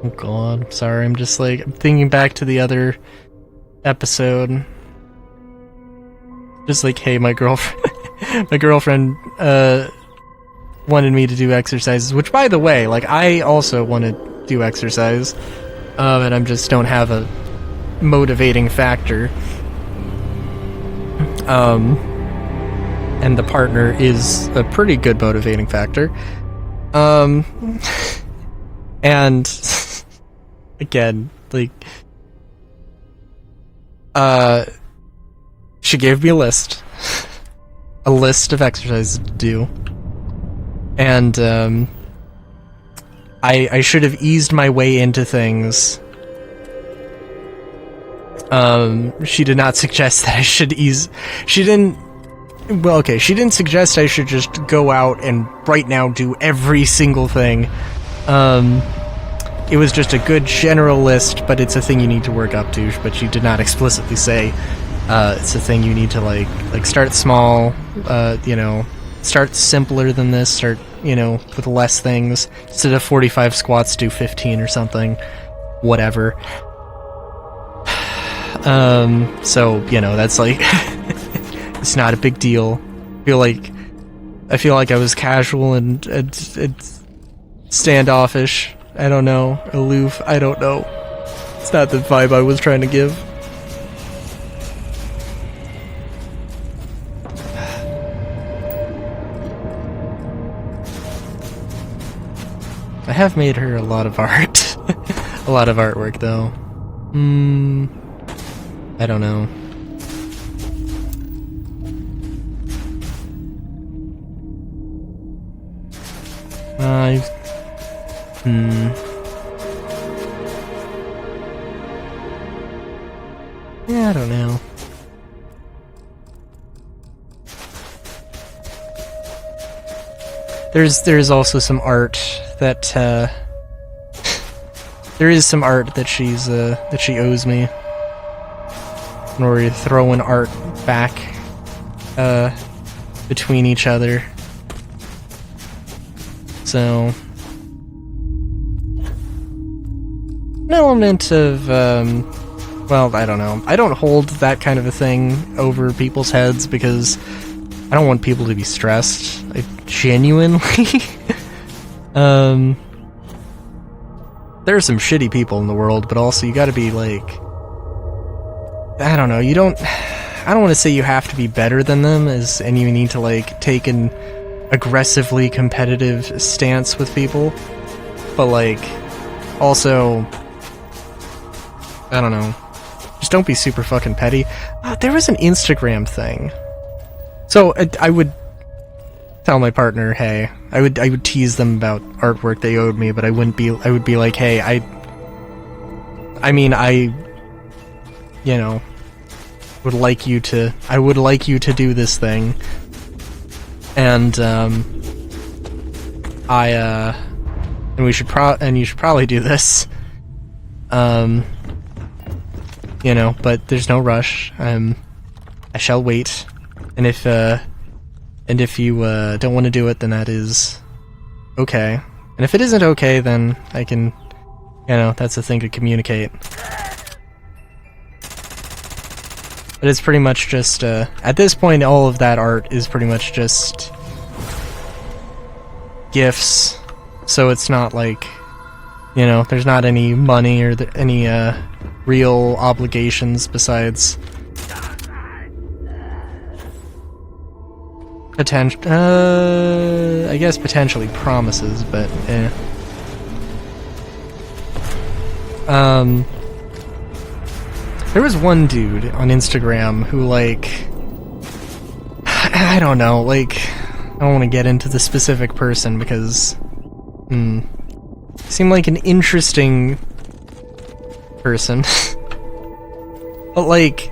Oh god, sorry, I'm just like, I'm thinking back to the other episode. Just like, hey, my girlfriend, my girlfriend, wanted me to do exercises, which, by the way, like, I also want to do exercise, and I just don't have a motivating factor. And the partner is a pretty good motivating factor. And again, like, she gave me a list of exercises to do, and I should have eased my way into things. She did not suggest that I should ease. She didn't suggest I should just go out and right now do every single thing. It was just a good general list, but it's a thing you need to work up to, but she did not explicitly say, it's a thing you need to, like start small, start simpler than this, start, with less things. Instead of 45 squats, do 15 or something. Whatever. So, that's like, it's not a big deal. I feel like I was casual and standoffish. I don't know. Aloof. I don't know. It's not the vibe I was trying to give. I have made her a lot of art. A lot of artwork, though. I don't know. Yeah, I don't know. There's also some art that there is some art that she owes me. In order to throw an art back between each other. So an element of well, I don't know. I don't hold that kind of a thing over people's heads because I don't want people to be stressed. Genuinely. There are some shitty people in the world, but also you gotta be like, I don't know, I don't want to say you have to be better than them, and you need to like take an aggressively competitive stance with people, but like, also, I don't know, just don't be super fucking petty. There was an Instagram thing. So I would tell my partner, hey, I would tease them about artwork they owed me, but I would be like, hey, I would like you to do this thing, and and you should probably do this, but there's no rush. I shall wait, and if you don't want to do it, then that is okay, and if it isn't okay, then I can, that's a thing to communicate. But it's pretty much just, at this point, all of that art is pretty much just gifts, so it's not like, there's not any money or any real obligations besides I guess potentially promises, but there was one dude on Instagram who, like, I don't know, like, I don't want to get into the specific person because, seemed like an interesting person. But, like,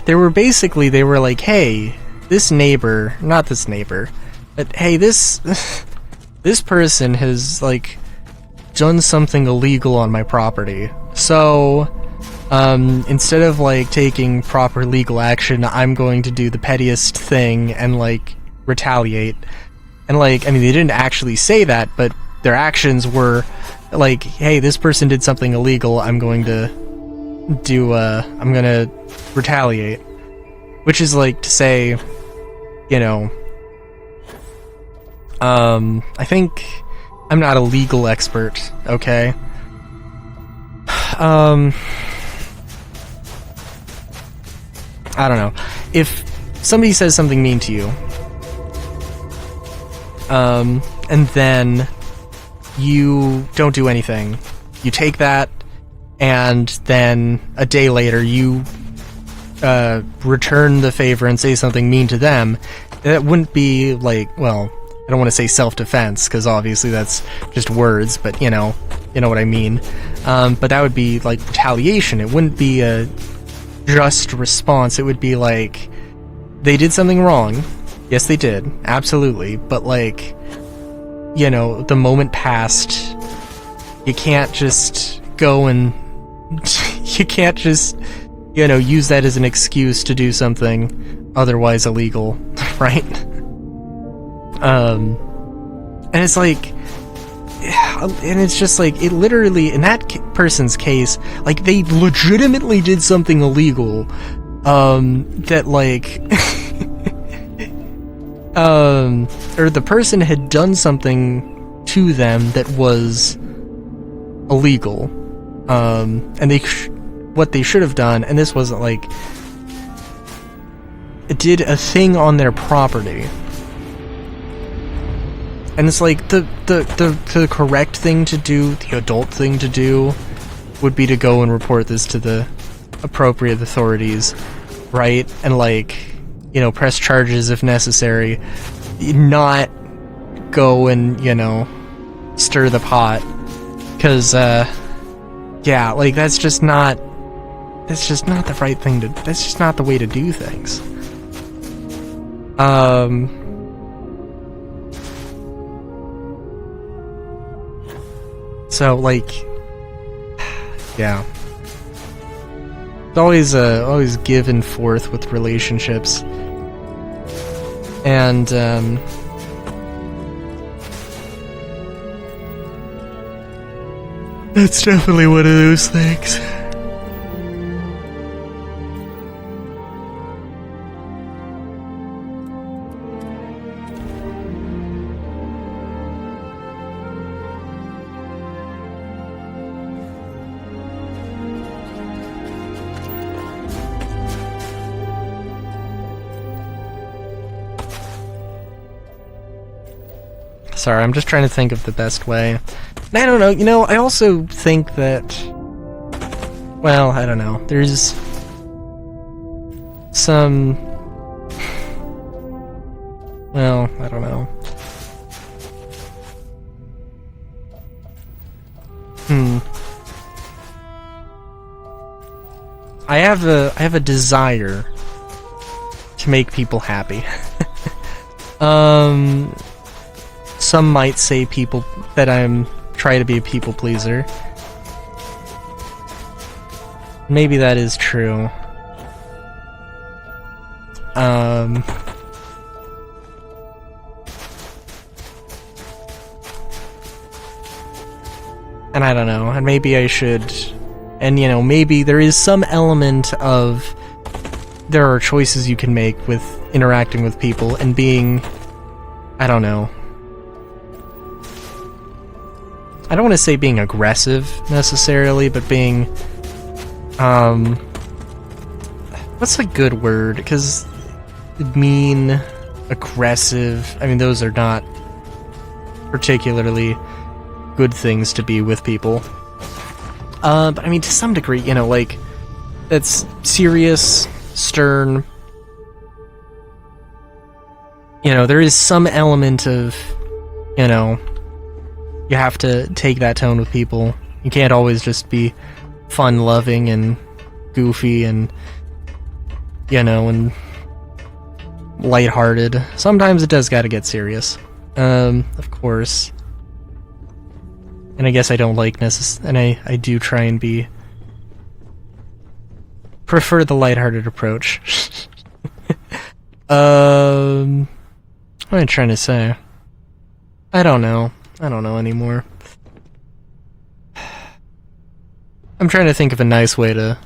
they were like, hey, not this neighbor, but hey, this person has, like, done something illegal on my property, so instead of like taking proper legal action, I'm going to do the pettiest thing and like retaliate. And like, I mean, they didn't actually say that, but their actions were like, hey, this person did something illegal, I'm going to retaliate. Which is like to say, you know, I think I'm not a legal expert, okay? I don't know. If somebody says something mean to you, and then you don't do anything, you take that, and then a day later you return the favor and say something mean to them, that wouldn't be like, well, I don't want to say self-defense, because obviously that's just words, but you know what I mean. But that would be like retaliation. It wouldn't be a just response. It would be like, they did something wrong. Yes, they did. Absolutely. But like, you know, the moment passed. You can't just go and you can't just, you know, use that as an excuse to do something otherwise illegal, right? And it's like, and it's just like, it literally, in that person's case, like, they legitimately did something illegal, that like, or the person had done something to them that was illegal, and what they should have done, and this wasn't like, it did a thing on their property. And it's like, the correct thing to do, the adult thing to do, would be to go and report this to the appropriate authorities, right? And like, you know, press charges if necessary, not go and, you know, stir the pot. Because, yeah, like, that's just not the right thing to, that's just not the way to do things. So, like, yeah. It's always give and forth with relationships. And, that's definitely one of those things. Sorry, I'm just trying to think of the best way. And I don't know, you know, I also think that, well, I don't know, there's some, well, I don't know. I have a desire to make people happy. Some might say that I'm trying to be a people pleaser. Maybe that is true. And I don't know, and maybe I should, and you know, maybe there is some element of, there are choices you can make with interacting with people and being, I don't know, I don't want to say being aggressive, necessarily, but being, what's a good word? Because mean, aggressive, I mean, those are not particularly good things to be with people. But I mean, to some degree, you know, like, that's serious, stern, you know, there is some element of, you know, you have to take that tone with people. You can't always just be fun-loving and goofy and, you know, and lighthearted. Sometimes it does gotta get serious. Of course. And I guess I don't like and I do try and prefer the lighthearted approach. What am I trying to say? I don't know. I don't know anymore. I'm trying to think of a nice way to...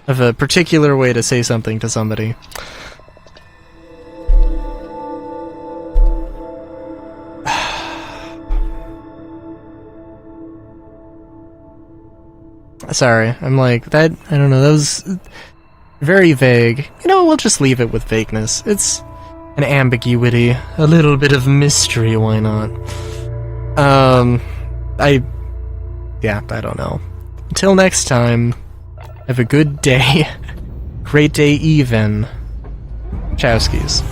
of a particular way to say something to somebody. Sorry, I'm like, that, I don't know, that was very vague. You know, we'll just leave it with vagueness. It's an ambiguity, a little bit of mystery, why not? Yeah, I don't know. Until next time, have a good day. Great day even. Chowskis.